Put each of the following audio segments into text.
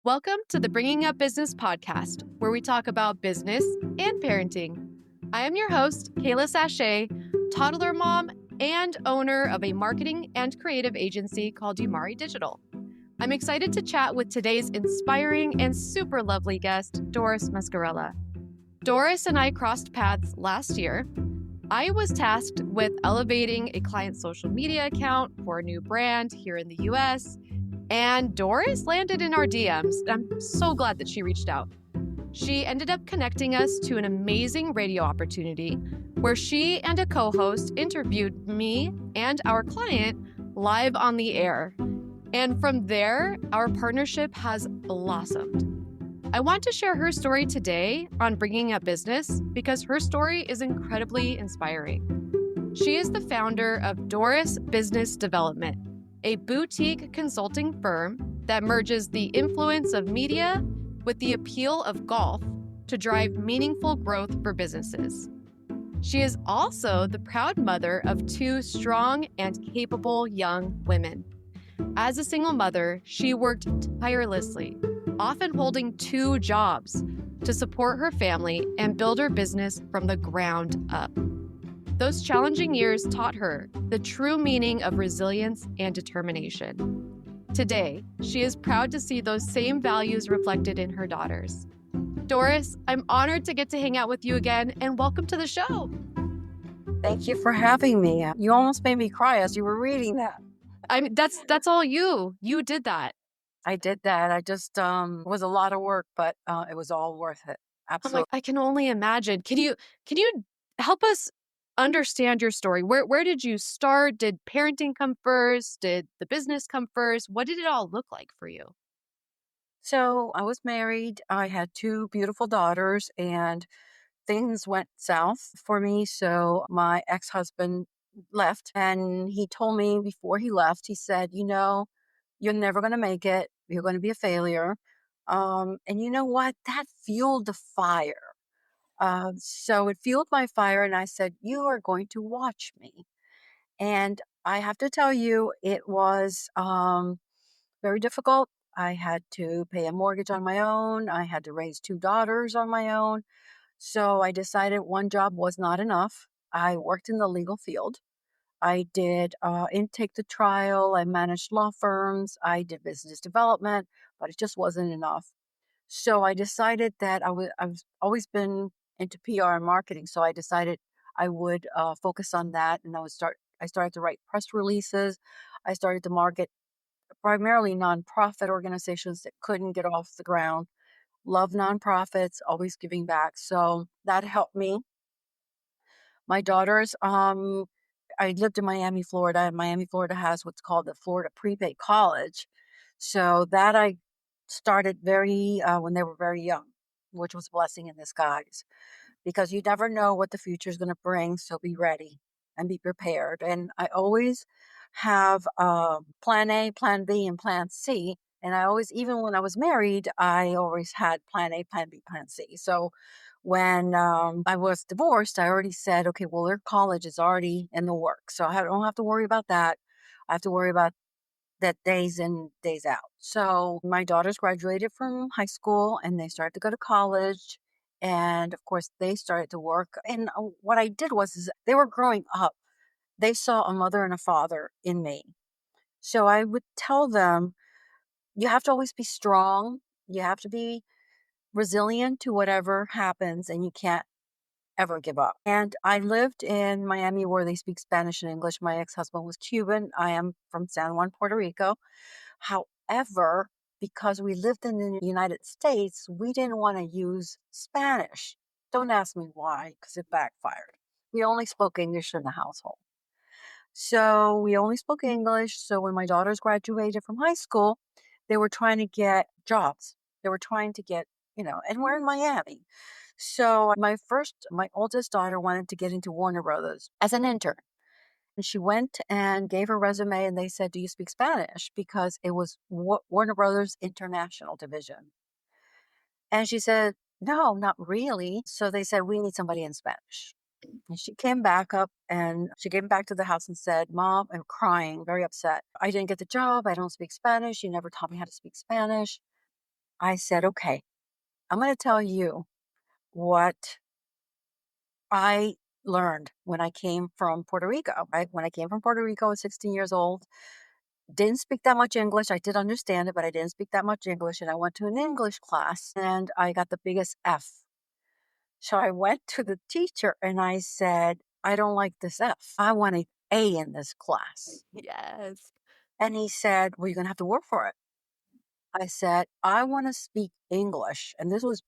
Welcome to the Bringing Up Business podcast, where we talk about business and parenting. I am your host, Kaila Sachse, toddler mom and owner of a marketing and creative agency called Umari Digital. I'm excited to chat with today's inspiring and super lovely guest, Doris Muscarella. Doris and I crossed paths last year. I was tasked with elevating a client's social media account for a new brand here in the US, and Doris landed in our DMs. I'm so glad that she reached out. She ended up connecting us to an amazing radio opportunity where she and a co-host interviewed me and our client live on the air. And from there, our partnership has blossomed. I want to share her story today on Bringing Up Business because her story is incredibly inspiring. She is the founder of Doris Business Development, a boutique consulting firm that merges the influence of media with the appeal of golf to drive meaningful growth for businesses. She is also the proud mother of two strong and capable young women. As a single mother, she worked tirelessly, often holding two jobs, to support her family and build her business from the ground up. Those challenging years taught her the true meaning of resilience and determination. Today, she is proud to see those same values reflected in her daughters. Doris, I'm honored to get to hang out with you again, and welcome to the show. Thank you for having me. You almost made me cry as you were reading that. I mean, that's all you. You did that. I did that. I just it was a lot of work, but it was all worth it. Absolutely. I can only imagine. Can you help us understand your story? Where did you start? Did parenting come first? Did the business come first? What did it all look like for you? So I was married. I had two beautiful daughters, and things went south for me. So my ex-husband left, and he told me before he left, he said, you're never going to make it. You're going to be a failure. And you know what? That fueled the fire. So it fueled my fire, and I said, you are going to watch me. And I have to tell you, it was very difficult. I had to pay a mortgage on my own. I had to raise two daughters on my own. So I decided one job was not enough. I worked in the legal field. I did intake to trial. I managed law firms. I did business development, but it just wasn't enough. So I decided that I've always been into PR and marketing. So I decided I would focus on that, and I started to write press releases. I started to market primarily nonprofit organizations that couldn't get off the ground. Love nonprofits, always giving back. So that helped me. My daughters, I lived in Miami, Florida, and Miami, Florida has what's called the Florida Prepaid College. So that I started when they were very young, which was a blessing in disguise because you never know what the future is going to bring. So be ready and be prepared. And I always have plan A, plan B, and plan C. And I always, even when I was married, I always had plan A, plan B, plan C. So when I was divorced, I already said, okay, well, their college is already in the works. So I don't have to worry about that. I have to worry about that days in, days out. So my daughters graduated from high school and they started to go to college. And of course, they started to work. And what I did is they were growing up. They saw a mother and a father in me. So I would tell them, you have to always be strong. You have to be resilient to whatever happens, and you can't ever give up. And I lived in Miami where they speak Spanish and English. My ex-husband was Cuban. I am from San Juan, Puerto Rico. However, because we lived in the United States, we didn't want to use Spanish. Don't ask me why, because it backfired. We only spoke English in the household. So we only spoke English. So when my daughters graduated from high school, they were trying to get jobs. They were trying to get, and we're in Miami. So my oldest daughter wanted to get into Warner Brothers as an intern. And she went and gave her resume and they said, do you speak Spanish? Because it was Warner Brothers International Division. And she said, no, not really. So they said, we need somebody in Spanish. And she came back to the house and said, Mom, I'm crying, very upset. I didn't get the job. I don't speak Spanish. You never taught me how to speak Spanish. I said, okay, I'm going to tell you what I learned when I came from Puerto Rico. When I came from Puerto Rico, I was 16 years old. Didn't speak that much English. I did understand it, but I didn't speak that much English. And I went to an English class and I got the biggest F. So I went to the teacher and I said, I don't like this F. I want an A in this class. Yes. And he said, well, you're going to have to work for it. I said, I want to speak English. And this was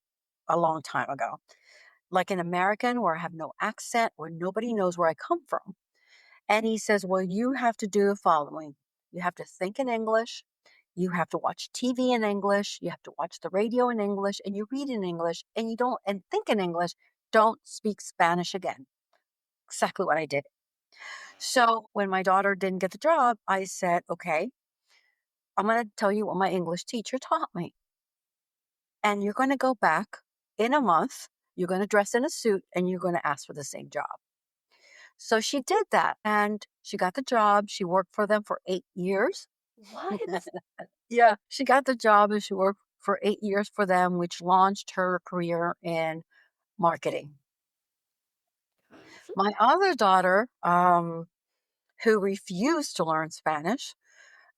a long time ago, like an American where I have no accent, where nobody knows where I come from. And he says, well, you have to do the following. You have to think in English. You have to watch TV in English. You have to watch the radio in English and you read in English and you don't, and think in English. Don't speak Spanish again. Exactly what I did. So when my daughter didn't get the job, I said, okay, I'm going to tell you what my English teacher taught me. And you're going to go back in a month. You're going to dress in a suit and you're going to ask for the same job. So she did that and she got the job. She worked for them for 8 years. What? Yeah, she got the job and she worked for 8 years for them, which launched her career in marketing. My other daughter, who refused to learn Spanish,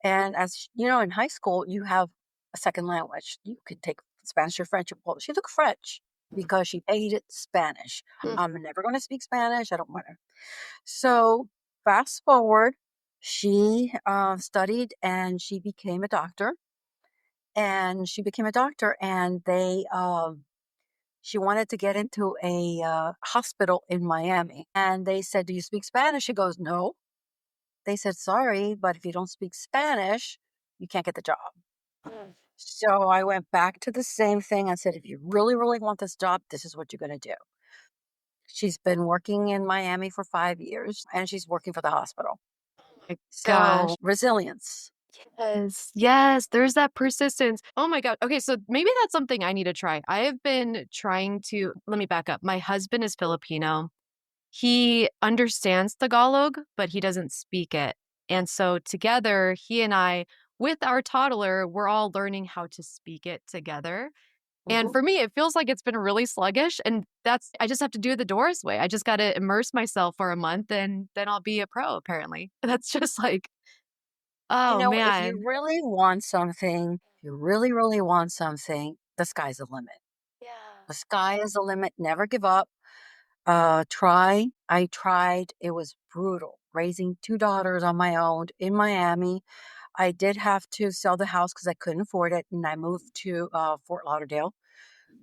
and as you know, in high school, you have a second language. You could take Spanish or French. Well, she took French because she hated Spanish. Mm. I'm never going to speak Spanish. I don't want to. So fast forward, she studied and she became a doctor. And she became a doctor, and she wanted to get into a hospital in Miami. And they said, "Do you speak Spanish?" She goes, "No." They said, "Sorry, but if you don't speak Spanish, you can't get the job." Mm. So I went back to the same thing. I said, if you really, really want this job, this is what you're going to do. She's been working in Miami for 5 years and she's working for the hospital. My So gosh. resilience. Yes. Yes. There's that persistence. Oh my God. Okay. So maybe that's something I need to try. I have been trying to, let me back up. My husband is Filipino. He understands Tagalog, but he doesn't speak it. And so together, he and I, with our toddler, we're all learning how to speak it together. And Mhm. for me, it feels like it's been really sluggish. And I just have to do it the Doris way. I just got to immerse myself for a month and then I'll be a pro, apparently. That's just like, You oh know, if you man. really want something, if you really, really want something, the sky's the limit. Yeah. The sky is the limit. Never give up. I tried. It was brutal raising two daughters on my own in Miami. I did have to sell the house because I couldn't afford it. And I moved to Fort Lauderdale,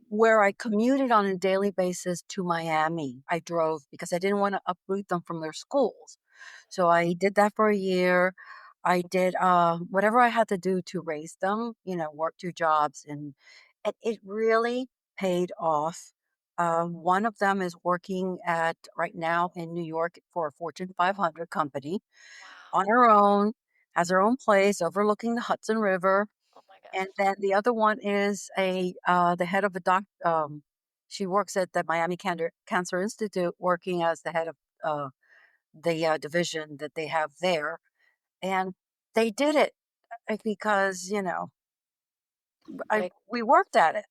where I commuted on a daily basis to Miami. I drove because I didn't want to uproot them from their schools. So I did that for a year. I did whatever I had to do to raise them, work two jobs, and it really paid off. One of them is working at right now in New York for a Fortune 500 company Wow. on her own, has her own place overlooking the Hudson River. Oh my And gosh. then the other one is the head of a she works at the Miami Cancer Institute, working as the head of the division that they have there. And they did it because Like, we worked at it.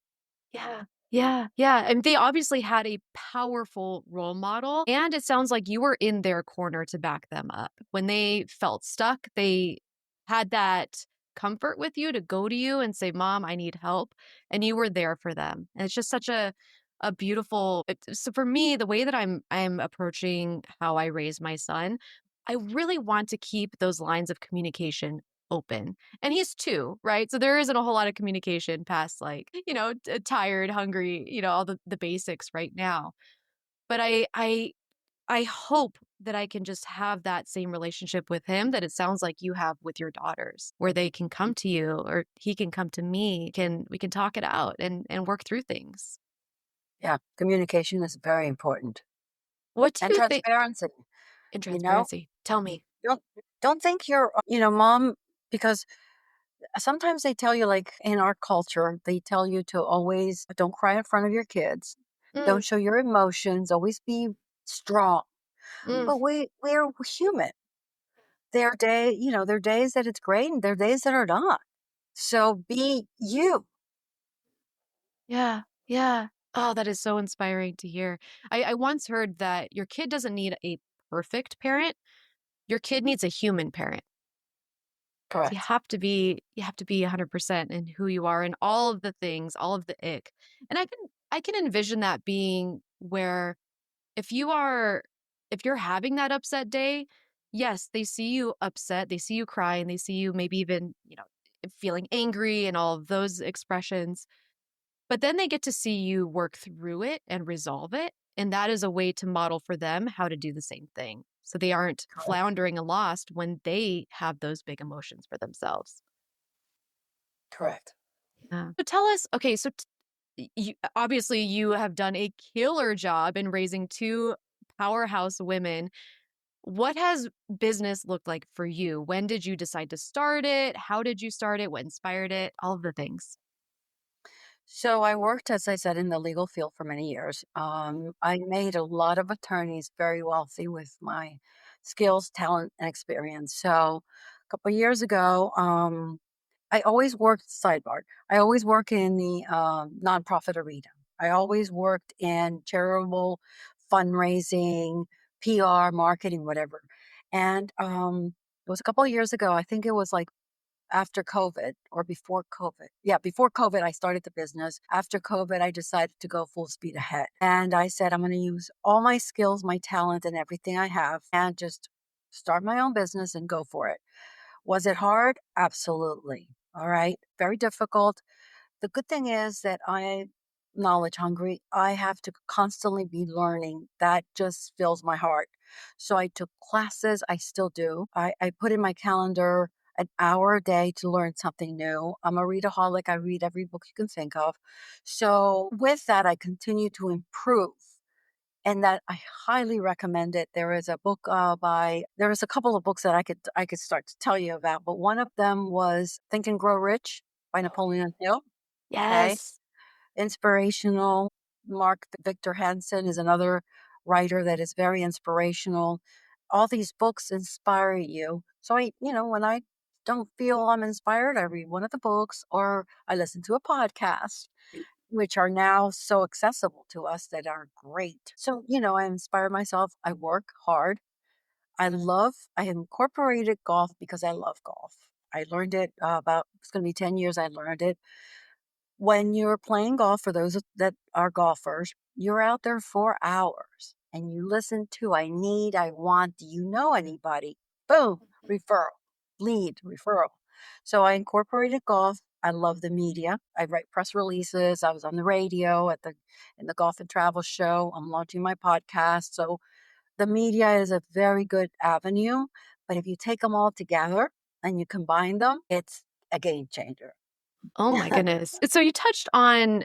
yeah. Yeah. Yeah. And they obviously had a powerful role model. And it sounds like you were in their corner to back them up. When they felt stuck, they had that comfort with you to go to you and say, Mom, I need help. And you were there for them. And it's just such a beautiful so for me, the way that I'm approaching how I raise my son, I really want to keep those lines of communication open. And he's 2, right? So there isn't a whole lot of communication past like, tired, hungry, all the basics right now. But I hope that I can just have that same relationship with him that it sounds like you have with your daughters, where they can come to you or he can come to me, can we can talk it out and work through things. Yeah, communication is very important, What do and you think transparency. in You know, transparency? Tell me. don't don't think you're mom, because sometimes they tell you, like in our culture, they tell you to always don't cry in front of your kids, Mm, don't show your emotions, always be strong. mm, But we're human. There are days that it's great and there are days that are not. So be you. Yeah. Yeah. Oh, that is so inspiring to hear. I once heard that your kid doesn't need a perfect parent. Your kid needs a human parent. So Correct. you have to be 100% in who you are and all of the things, all of the ick. And I can envision that being where if you are if you're having that upset day, yes, they see you upset, they see you cry, and they see you maybe even, feeling angry and all of those expressions. But then they get to see you work through it and resolve it. And that is a way to model for them how to do the same thing. So they aren't Correct. floundering and lost when they have those big emotions for themselves. Correct. Yeah. So tell us, okay, so you, obviously you have done a killer job in raising two powerhouse women. What has business looked like for you? When did you decide to start it? How did you start it? What inspired it? All of the things. So I worked, as I said, in the legal field for many years. I made a lot of attorneys very wealthy with my skills, talent, and experience. So a couple of years ago, I always worked sidebar. I always work in the nonprofit arena. I always worked in charitable fundraising, PR, marketing, whatever. And it was a couple of years ago. I think it was like after COVID or before COVID. Yeah, before COVID, I started the business. After COVID, I decided to go full speed ahead. And I said, I'm going to use all my skills, my talent, and everything I have and just start my own business and go for it. Was it hard? Absolutely. All right. Very difficult. The good thing is that I'm knowledge hungry. I have to constantly be learning. That just fills my heart. So I took classes. I still do. I put in my calendar an hour a day to learn something new. I'm a readaholic. I read every book you can think of. So with that, I continue to improve and that I highly recommend it. There is a book there is a couple of books that I could start to tell you about, but one of them was Think and Grow Rich by Napoleon Hill. Okay. Yes. Inspirational. Mark Victor Hansen is another writer that is very inspirational. All these books inspire you. So when I don't feel I'm inspired, I read one of the books or I listen to a podcast, which are now so accessible to us that are great. So, I inspire myself. I work hard. I incorporated golf because I love golf. I learned it it's going to be 10 years I learned it. When you're playing golf, for those that are golfers, you're out there 4 hours and you listen to I need, I want, do you know anybody? Boom, referral, lead, referral. So I incorporated golf. I love the media. I write press releases. I was on the radio in the golf and travel show. I'm launching my podcast. So the media is a very good avenue. But if you take them all together and you combine them, it's a game changer. Oh my goodness. So you touched on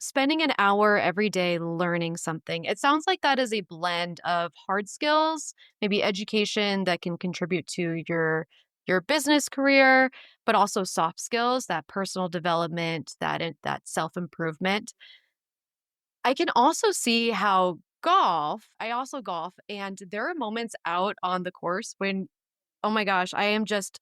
spending an hour every day learning something. It sounds like that is a blend of hard skills, maybe education that can contribute to your business career, but also soft skills, that personal development, that self-improvement. I can also see how I also golf, and there are moments out on the course when, oh my gosh, I am just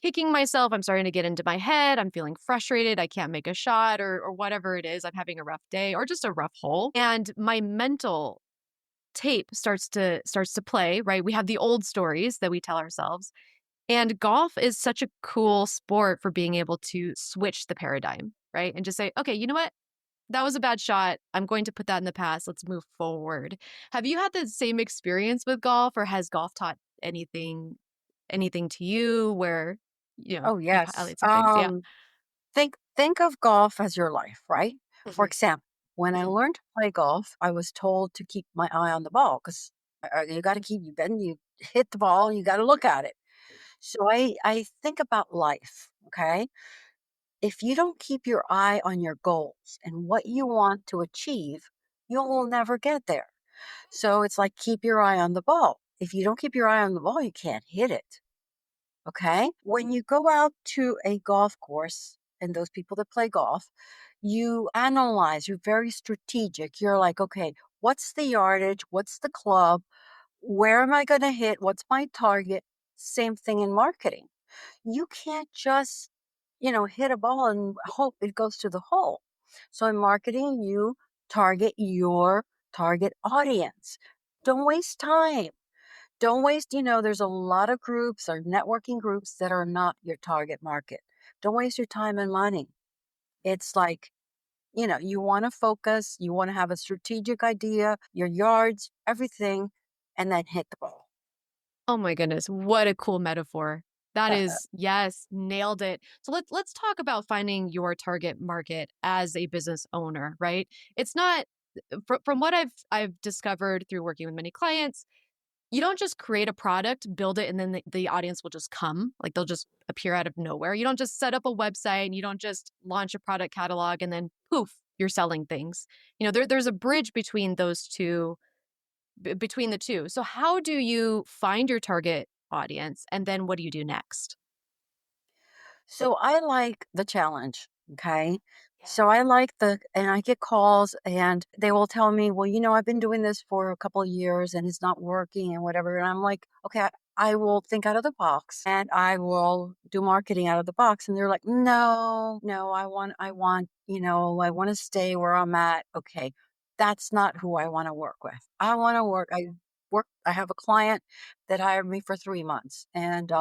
kicking myself. I'm starting to get into my head. I'm feeling frustrated. I can't make a shot or whatever it is. I'm having a rough day or just a rough hole. And my mental tape starts to play, right? We have the old stories that we tell ourselves. And golf is such a cool sport for being able to switch the paradigm, right? And just say, okay, you know what? That was a bad shot. I'm going to put that in the past. Let's move forward. Have you had the same experience with golf, or has golf taught anything to you where, Oh, you've yes. highlighted some things? Yeah. Think of golf as your life, right? For Mhm, example, when I mhm. learned to play golf, I was told to keep my eye on the ball because you got to keep you bend, you hit the ball, you got to look at it. So I think about life. Okay, if you don't keep your eye on your goals and what you want to achieve, you will never get there. So it's like keep your eye on the ball. If you don't keep your eye on the ball, you can't hit it. Okay. When you go out to a golf course and those people that play golf, you analyze, you're very strategic. You're like, okay, what's the yardage? What's the club? Where am I going to hit? What's my target? Same thing in marketing. You can't just, hit a ball and hope it goes to the hole. So in marketing, you target your target audience. Don't waste time. Don't waste, there's a lot of groups or networking groups that are not your target market. Don't waste your time and money. It's like, you want to focus, you want to have a strategic idea, your yards, everything, and then hit the ball. Oh my goodness, what a cool metaphor. That is, yes, nailed it. So let's talk about finding your target market as a business owner, right? It's not from what I've discovered through working with many clients, you don't just create a product, build it, and then the audience will just come. Like they'll just appear out of nowhere. You don't just set up a website and you don't just launch a product catalog and then poof, you're selling things. There's a bridge between those two, between the two. So how do you find your target audience and then what do you do next? So I like the challenge. Okay. Yeah. So and I get calls and they will tell me, well, I've been doing this for a couple of years and it's not working and whatever. And I'm like, okay, I will think out of the box and I will do marketing out of the box. And they're like, no, no, I want to stay where I'm at. Okay. That's not who I want to work with. I have a client that hired me for 3 months and,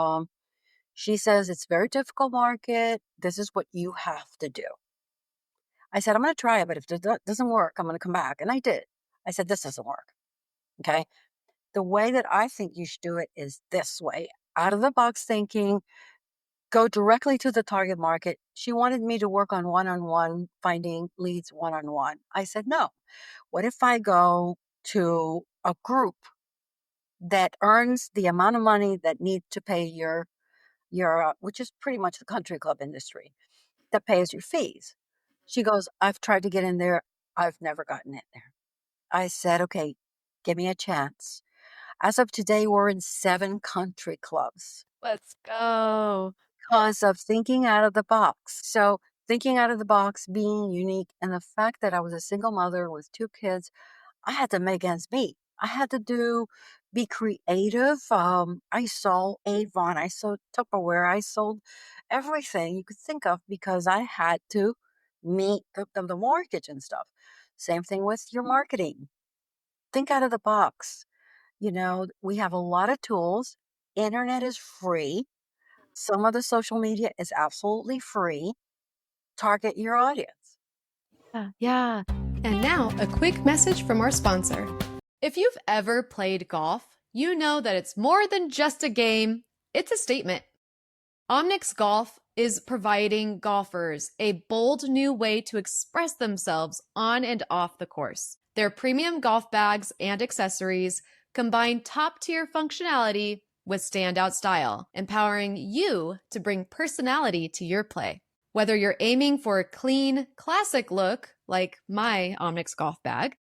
she says, it's very difficult market. This is what you have to do. I said, I'm going to try it, but if it doesn't work, I'm going to come back. And I did. I said, this doesn't work. Okay. The way that I think you should do it is this way, out of the box thinking, go directly to the target market. She wanted me to work on one, finding leads one. I said, no. What if I go to a group that earns the amount of money that need to pay your which is pretty much the country club industry that pays your fees. She goes, I've tried to get in there. I've never gotten in there. I said, okay, give me a chance. As of today, we're in 7 country clubs Let's go. because of thinking out of the box. So thinking out of the box, being unique, and the fact that I was a single mother with 2 kids, I had to make ends meet. I had to be creative. I sold Avon, I sold Tupperware, I sold everything you could think of because I had to meet the mortgage and stuff. Same thing with your marketing. Think out of the box. We have a lot of tools. Internet is free. Some of the social media is absolutely free. Target your audience. Yeah. And now, a quick message from our sponsor. If you've ever played golf, you know that it's more than just a game, it's a statement. Omnix Golf is providing golfers a bold new way to express themselves on and off the course. Their premium golf bags and accessories combine top-tier functionality with standout style, empowering you to bring personality to your play. Whether you're aiming for a clean, classic look, like my Omnix golf bag,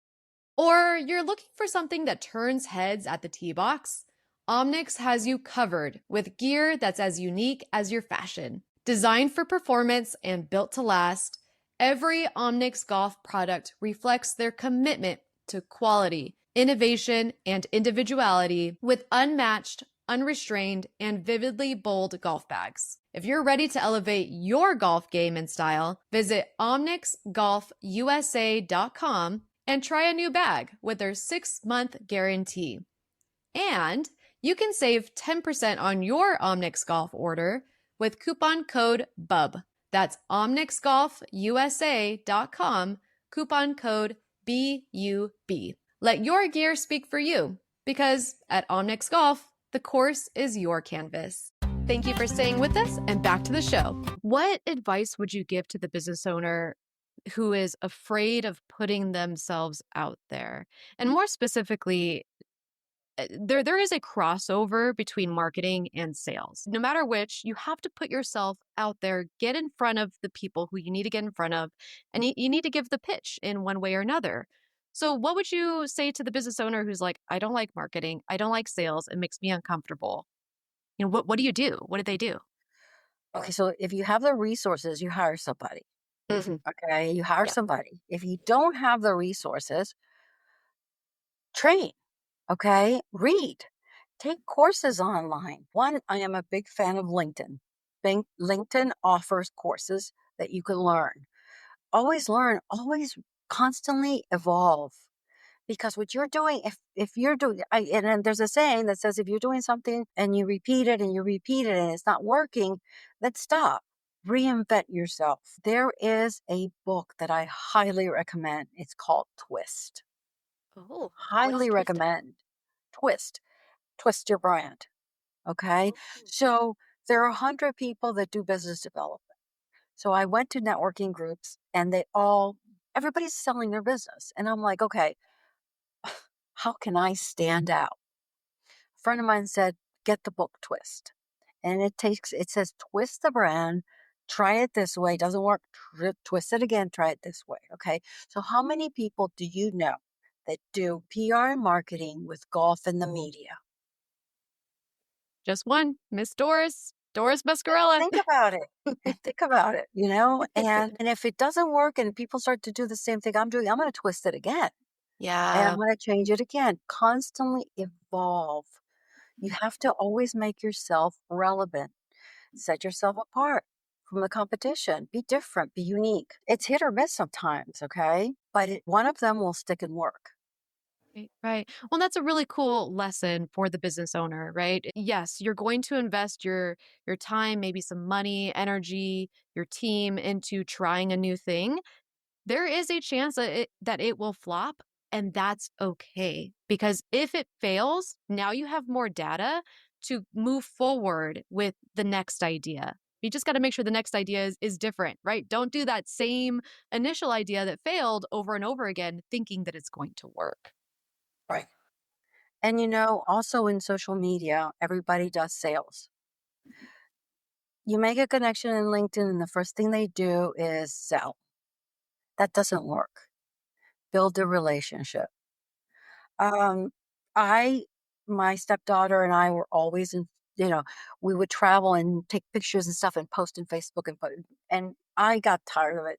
or you're looking for something that turns heads at the tee box, Omnix has you covered with gear that's as unique as your fashion. Designed for performance and built to last, every Omnix golf product reflects their commitment to quality, innovation, and individuality with unmatched, unrestrained, and vividly bold golf bags. If you're ready to elevate your golf game and style, visit omnixgolfusa.com and try a new bag with their 6-month guarantee. And you can save 10% on your Omnix Golf order with coupon code BUB. That's omnixgolfusa.com, coupon code BUB. Let your gear speak for you, because at Omnix Golf, the course is your canvas. Thank you for staying with us, and back to the show. What advice would you give to the business owner who is afraid of putting themselves out there? And more specifically, there is a crossover between marketing and sales. No matter which, you have to put yourself out there, get in front of the people who you need to get in front of, and you need to give the pitch in one way or another. So what would you say to the business owner who's like, I don't like marketing, I don't like sales, it makes me uncomfortable? What do you do? What do they do? Okay, so if you have the resources, you hire somebody. Mhm. Okay, you hire Yeah. somebody. If you don't have the resources, train. Okay, read, take courses online. One, I am a big fan of LinkedIn. LinkedIn offers courses that you can learn. always learn, always constantly evolve. Because what you're doing, if you're doing, and then there's a saying that says if you're doing something and you repeat it and you repeat it and it's not working, then stop. Reinvent yourself. There is a book that I highly recommend. It's called Twist. Oh, what's Highly twisted? recommend Twist. Twist your brand. Okay. Oh, So there are 100 people that do business development. So I went to networking groups and everybody's selling their business. And I'm like, okay, how can I stand out? A friend of mine said, get the book Twist. And it says, twist the brand, try it this way. Doesn't work, twist it again, try it this way. Okay. So, how many people do you know that do PR and marketing with golf in the media? just one, Miss Doris Muscarella. Think about it. Think about it, and if it doesn't work and people start to do the same thing I'm doing, I'm going to twist it again and I'm Yeah. going to change it again. Constantly evolve. You have to always make yourself relevant. Set yourself apart from the competition. Be different, be unique. It's hit or miss sometimes, okay? But one of them will stick and work. Right, right. Well, that's a really cool lesson for the business owner, right? Yes, you're going to invest your time, maybe some money, energy, your team into trying a new thing. There is a chance that it will flop, and that's okay. Because if it fails, now you have more data to move forward with the next idea. You just got to make sure the next idea is different, right? Don't do that same initial idea that failed over and over again, thinking that it's going to work. Right. And also in social media, everybody does sales. You make a connection in LinkedIn, and the first thing they do is sell. That doesn't work. Build a relationship. Um, I my stepdaughter and I were always we would travel and take pictures and stuff and post in Facebook and I got tired of it.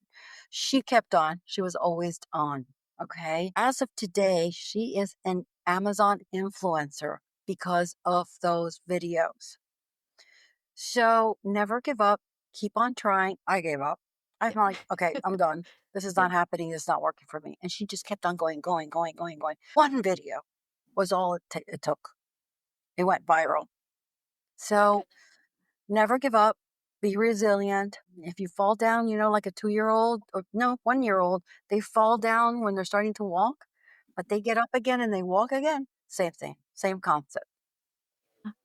She kept on. She was always on. Okay. As of today, she is an Amazon influencer because of those videos. So never give up. Keep on trying. I gave up. I'm Yep. like, okay, I'm done. This is Yep. not happening. This is not working for me. And she just kept on going, going, going, going, going. One video was all it took. It went viral. My So goodness. never give up. Be resilient. If you fall down, like a 2 year old or no, 1 year old, they fall down when they're starting to walk, but they get up again and they walk again. Same thing, same concept.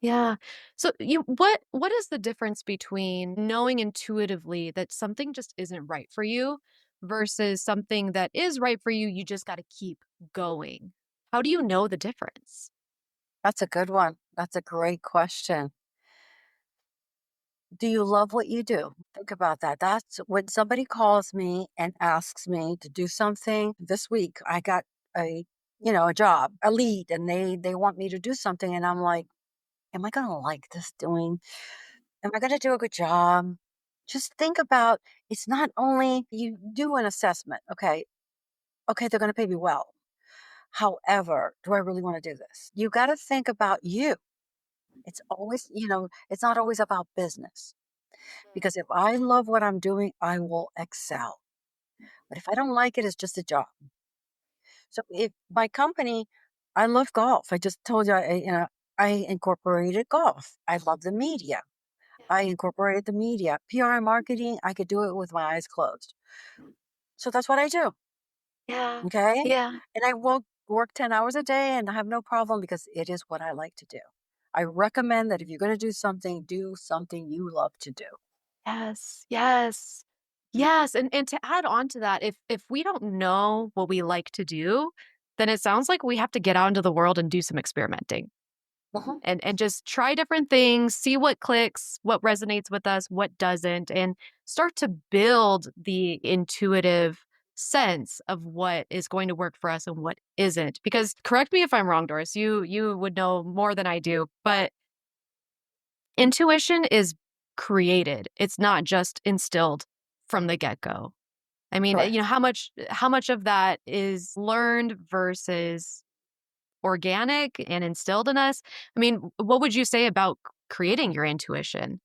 Yeah. So what is the difference between knowing intuitively that something just isn't right for you versus something that is right for you, you just got to keep going? How do you know the difference? That's a good one. That's a great question. Do you love what you do? Think about that. That's when somebody calls me and asks me to do something. This week I got a job, a lead, and they want me to do something and I'm like, am I going to like this doing? Am I going to do a good job? Just think about it's not only you do an assessment, okay? Okay, they're going to pay me well. However, do I really want to do this? You got to think about you. It's always, it's not always about business. Because if I love what I'm doing, I will excel. But if I don't like it, it's just a job. So if my company, I love golf. I just told you, I incorporated golf. I love the media. I incorporated the media, PR and marketing. I could do it with my eyes closed. So that's what I do. Yeah. Okay. Yeah. And I will work 10 hours a day and I have no problem because it is what I like to do. I recommend that if you're going to do something you love to do. Yes. Yes. Yes. And to add on to that, if we don't know what we like to do, then it sounds like we have to get out into the world and do some experimenting. Mhm. And just try different things, see what clicks, what resonates with us, what doesn't, and start to build the intuitive sense of what is going to work for us and what isn't. Because correct me if I'm wrong, Doris, you would know more than I do, but intuition is created. It's not just instilled from the get-go. I mean, Correct. how much of that is learned versus organic and instilled in us? I mean, what would you say about creating your intuition?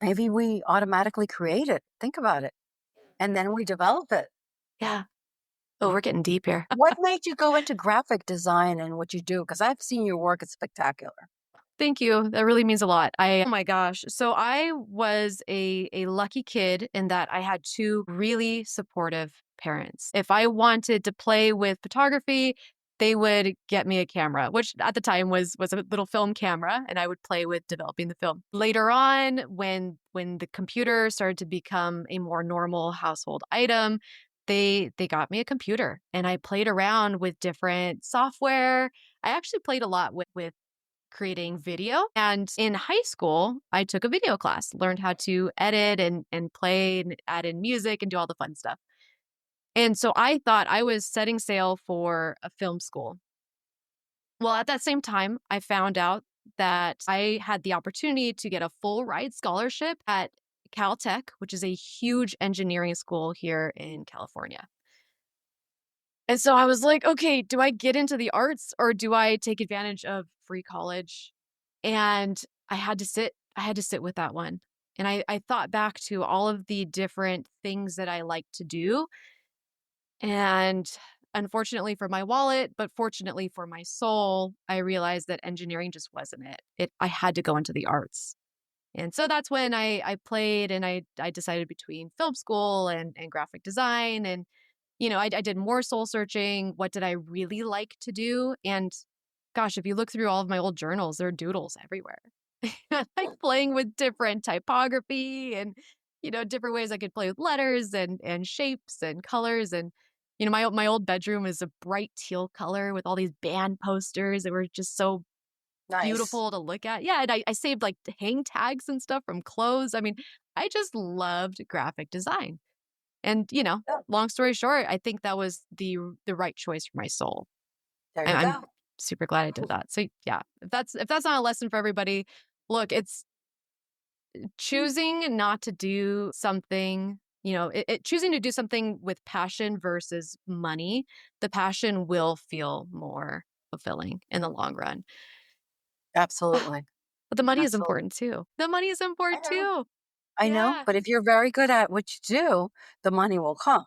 Maybe we automatically create it. Think about it. And then we develop it. Yeah. Oh, we're getting deep here. What made you go into graphic design and what you do? Because I've seen your work, it's spectacular. Thank you. That really means a lot. Oh my gosh. So I was a lucky kid in that I had two really supportive parents. If I wanted to play with photography, they would get me a camera, which at the time was a little film camera, and I would play with developing the film. Later on, when the computer started to become a more normal household item, they got me a computer and I played around with different software. I actually played a lot with creating video. And in high school, I took a video class, learned how to edit and play and add in music and do all the fun stuff. And so I thought I was setting sail for a film school. Well, at that same time, I found out that I had the opportunity to get a full ride scholarship at Caltech, which is a huge engineering school here in California. And so I was like, okay, do I get into the arts or do I take advantage of free college? And I had to sit with that one. And I thought back to all of the different things that I like to do. And unfortunately for my wallet, but fortunately for my soul, I realized that engineering just wasn't it. I had to go into the arts. And so that's when I played and I decided between film school and graphic design. And, I did more soul searching. What did I really like to do? And gosh, if you look through all of my old journals, there are doodles everywhere. I like playing with different typography and, different ways I could play with letters and shapes and colors. And, my old bedroom is a bright teal color with all these band posters that were just so Nice. beautiful to look at. Yeah, and I saved like hang tags and stuff from clothes. I mean, I just loved graphic design. And, Yeah, long story short, I think that was the right choice for my soul. there And you I'm go. super glad I did that. So yeah, if that's not a lesson for everybody, look, it's choosing not to do something, choosing to do something with passion versus money. The passion will feel more fulfilling in the long run. Absolutely. But the money is Absolutely. important too. The money is I important know. too. I know. Yeah. But if you're very good at what you do, the money will come.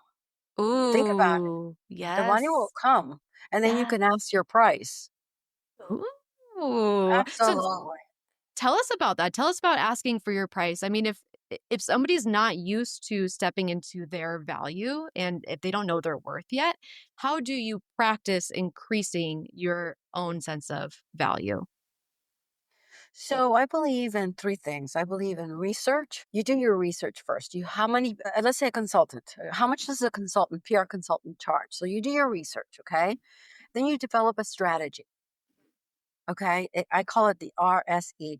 Think about it. Ooh, The money will yes. come. And then you Yeah. can ask your price. Ooh. So Absolutely. tell us about that. Tell us about asking for your price. I mean, if somebody's not used to stepping into their value and if they don't know their worth yet, how do you practice increasing your own sense of value? So I believe in three things. I believe in research. You do your research first. You how many let's say a consultant. How much does a consultant, PR consultant charge? So you do your research, okay? Then you develop a strategy, okay? I call it the RSE.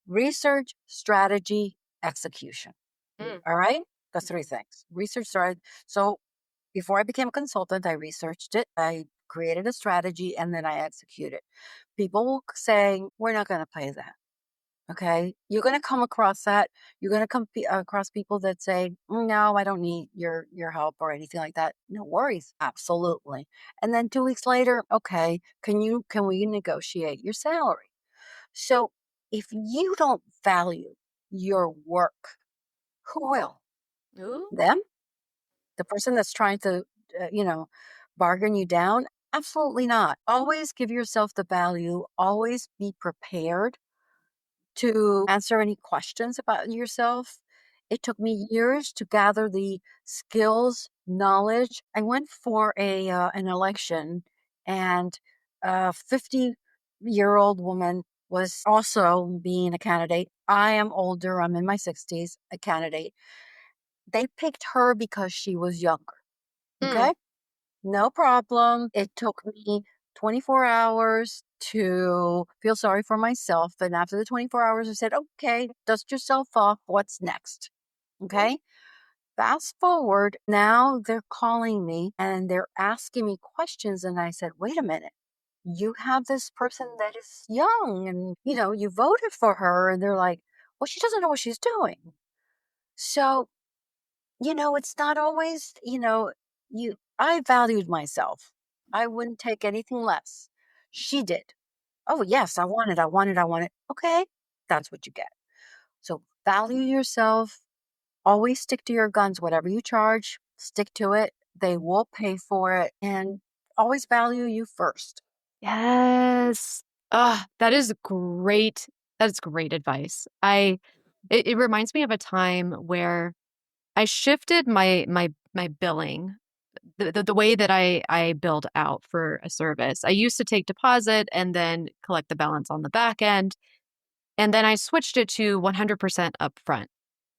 Research, strategy, execution. Mm. All right? The three things. Research strategy. So before I became a consultant, I researched it. I created a strategy and then I executed. People will say, we're not going to pay that. Okay. You're going to come across that. You're going to come across people that say, no, I don't need your help or anything like that. No worries. Absolutely. And then 2 weeks later, okay, can we negotiate your salary? So if you don't value your work, who will? Ooh. Them? The person that's trying to, bargain you down? Absolutely not. Always give yourself the value. Always be prepared to answer any questions about yourself. It took me years to gather the skills, knowledge. I went for a an election, and a 50-year-old woman was also being a candidate. I am older. I'm in my 60s, a candidate. They picked her because she was younger. Mm. Okay. No problem. It took me 24 hours to feel sorry for myself. And after the 24 hours, I said, okay, dust yourself off. What's next? Ooh. Okay. Fast forward, now they're calling me and they're asking me questions. And I said, wait a minute. You have this person that is young and, you voted for her. And they're like, well, she doesn't know what she's doing. So it's not always, I valued myself. I wouldn't take anything less. She did. Oh, yes, I want it. I want it. I want it. Okay. That's what you get. So value yourself. always stick to your guns. Whatever you charge, stick to it. They will pay for it, and always value you first. Yes. That is great. That is great advice. It reminds me of a time where I shifted my billing, the way that I billed out for a service. I used to take deposit and then collect the balance on the back end. And then I switched it to 100% upfront,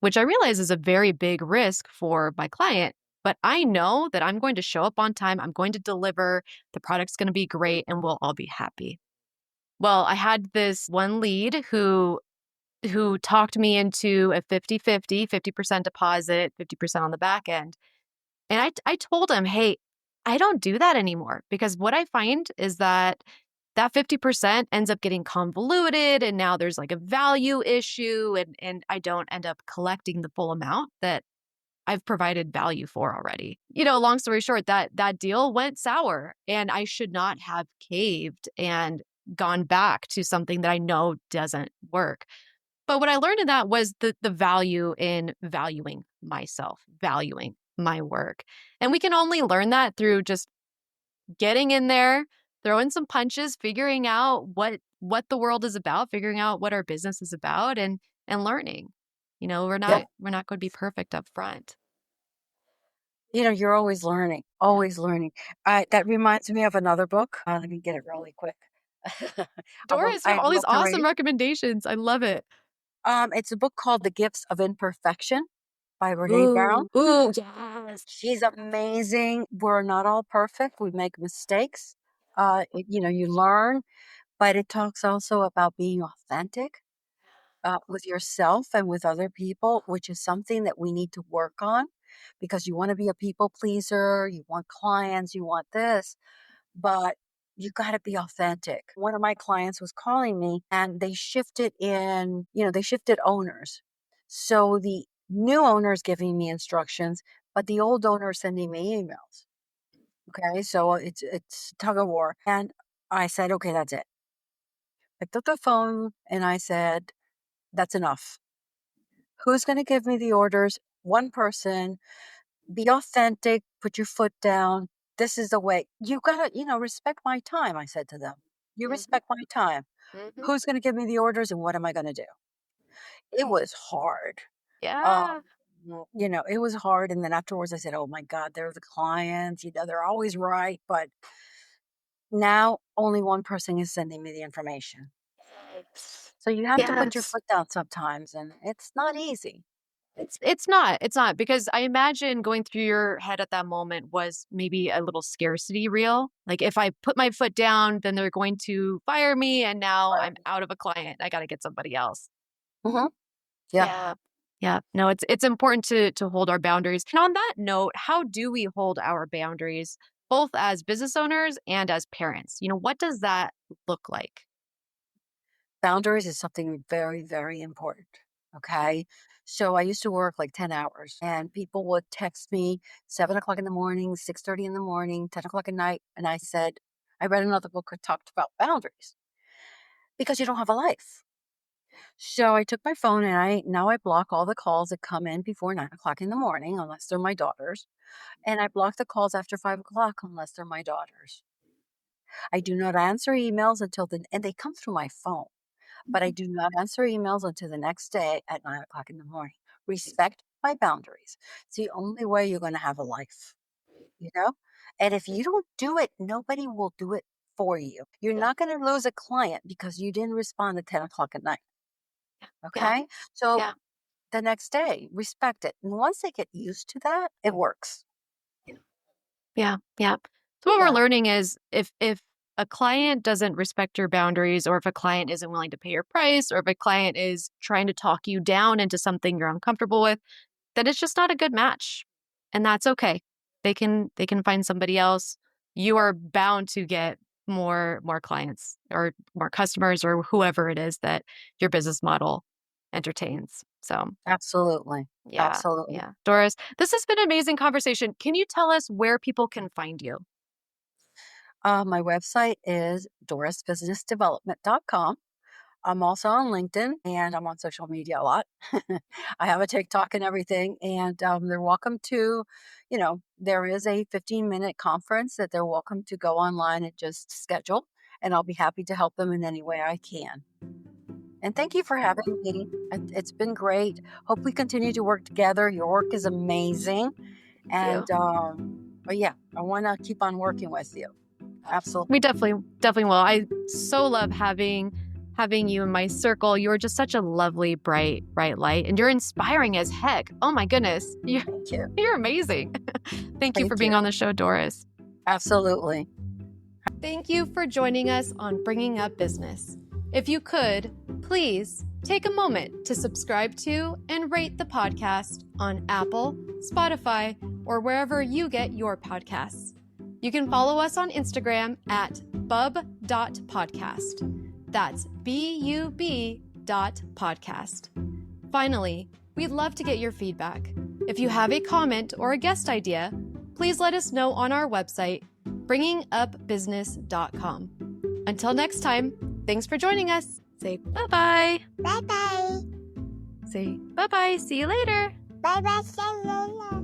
which I realize is a very big risk for my client. But I know that I'm going to show up on time. I'm going to deliver. The product's going to be great and we'll all be happy. Well, I had this one lead who talked me into a 50% deposit, 50% on the back end. And I told him, hey, I don't do that anymore because what I find is that 50% ends up getting convoluted and now there's like a value issue and I don't end up collecting the full amount that I've provided value for already. Long story short, that deal went sour and I should not have caved and gone back to something that I know doesn't work. But what I learned in that was the value in valuing myself, valuing my work. And we can only learn that through just getting in there, throwing some punches, figuring out what the world is about, figuring out what our business is about and learning. We're Yep. not going to be perfect up front. You're always learning, always learning. That reminds me of another book. Let me get it really quick. Doris, you I have all these love to read awesome it. recommendations. I love it. It's a book called The Gifts of Imperfection by Brene Brown. Ooh, yes. She's amazing. We're not all perfect. We make mistakes. You learn, but it talks also about being authentic with yourself and with other people, which is something that we need to work on because you want to be a people pleaser, you want clients, you want this, but you got to be authentic. One of my clients was calling me and they shifted owners. So the new owner is giving me instructions, but the old owner is sending me emails. Okay. So it's tug of war. And I said, okay, that's it. I took the phone and I said, that's enough. Who's going to give me the orders? One person. Be authentic. Put your foot down. This is the way. You got to, respect my time, I said to them. You Mhm, respect my time. mhm. Who's going to give me the orders and what am I going to do? It was hard. Yeah. Um, it was hard. And then afterwards, I said, oh my God, they're the clients. They're always right. But now only one person is sending me the information. Yes. So you have to put your Yes. foot down sometimes. And it's not easy. It's not because I imagine going through your head at that moment was maybe a little scarcity reel. Like if I put my foot down, then they're going to fire me and now I'm Right. out of a client. I got to get somebody else. Hmm. Yeah. Yeah. Yeah. No, it's important to hold our boundaries. And on that note, how do we hold our boundaries both as business owners and as parents? What does that look like? Boundaries is something very, very important. Okay. So I used to work like 10 hours and people would text me 7 o'clock in the morning, 6:30 in the morning, 10 o'clock at night. And I said, I read another book that talked about boundaries because you don't have a life. So I took my phone and now I block all the calls that come in before 9 o'clock in the morning, unless they're my daughters. And I block the calls after 5 o'clock unless they're my daughters. I do not answer emails and they come through my phone. But I do not answer emails until the next day at 9 o'clock in the morning. Respect my boundaries. It's the only way you're going to have a life, you know? And if you don't do it, nobody will do it for you. You're Yeah. not going to lose a client because you didn't respond at 10 o'clock at night. Yeah. Okay. So Yeah. the next day, respect it. And once they get used to that, it works. Yeah, yeah. So what we're Yeah. learning is if a client doesn't respect your boundaries, or if a client isn't willing to pay your price, or if a client is trying to talk you down into something you're uncomfortable with, then it's just not a good match. And that's okay. They can find somebody else. You are bound to get more clients or more customers or whoever it is that your business model entertains. So Absolutely. yeah, Absolutely. yeah. Doris, this has been an amazing conversation. Can you tell us where people can find you? My website is dorisbusinessdevelopment.com. I'm also on LinkedIn and I'm on social media a lot. I have a TikTok and everything. And they're welcome to, there is a 15-minute conference that they're welcome to go online and just schedule. And I'll be happy to help them in any way I can. And thank you for having me. It's been great. Hope we continue to work together. Your work is amazing. And, but yeah, I want to keep on working with you. Absolutely. We definitely will. I so love having you in my circle. You're just such a lovely, bright light, and you're inspiring as heck. Oh my goodness. Thank you. You're amazing. Thank you for being on the show, Doris. Absolutely. Thank you for joining us on Bringing Up Business. If you could, please take a moment to subscribe to and rate the podcast on Apple, Spotify, or wherever you get your podcasts. You can follow us on Instagram at bub.podcast. That's BUB.podcast. Finally, we'd love to get your feedback. If you have a comment or a guest idea, please let us know on our website, bringingupbusiness.com. Until next time, thanks for joining us. Say bye-bye. Bye-bye. Say bye-bye. See you later. Bye-bye. See you later.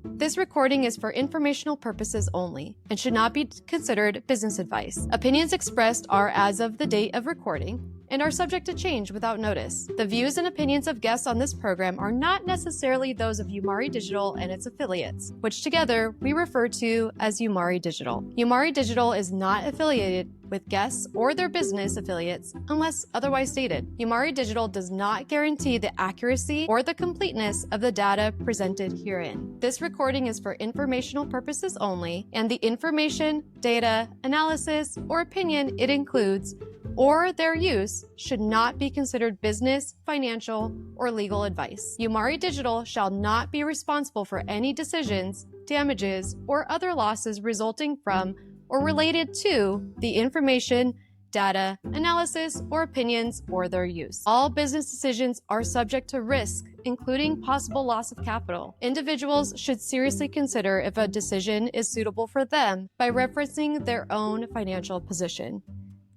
This recording is for informational purposes only and should not be considered business advice. Opinions expressed are as of the date of recording and are subject to change without notice. The views and opinions of guests on this program are not necessarily those of Umari Digital and its affiliates, which together we refer to as Umari Digital. Umari Digital is not affiliated with guests or their business affiliates unless otherwise stated. Umari Digital does not guarantee the accuracy or the completeness of the data presented herein. This recording is for informational purposes only, and the information, data, analysis, or opinion it includes or their use should not be considered business, financial, or legal advice. Umari Digital shall not be responsible for any decisions, damages, or other losses resulting from or related to the information, data, analysis, or opinions or their use. All business decisions are subject to risk, including possible loss of capital. Individuals should seriously consider if a decision is suitable for them by referencing their own financial position.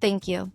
Thank you.